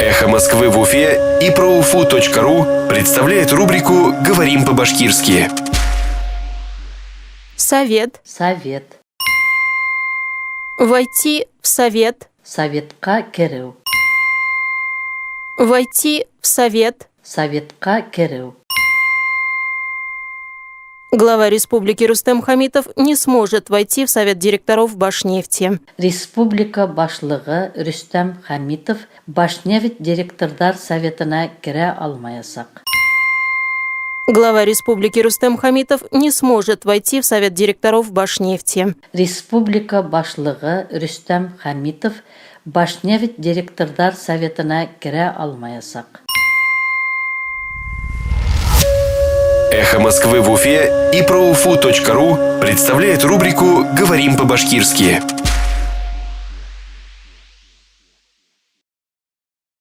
«Эхо Москвы» в Уфе и ProUFU.ru представляет рубрику «Говорим по-башкирски». Совет. Совет. Войти в совет. Советка кереу. Войти в совет. Советка кереу. Глава республики Рустем Хамитов не сможет войти в совет директоров Башнефти. Республика башлыгы Рустем Хамитов Башнефть директордар советына кире алмаясак. Глава республики Рустем Хамитов не сможет войти в совет директоров Башнефти. Республика башлыгы Рустем Хамитов Башнефть директордар советына кире алмаясак. «Эхо Москвы» в Уфе и ProUFU.ru представляет рубрику «Говорим по-башкирски».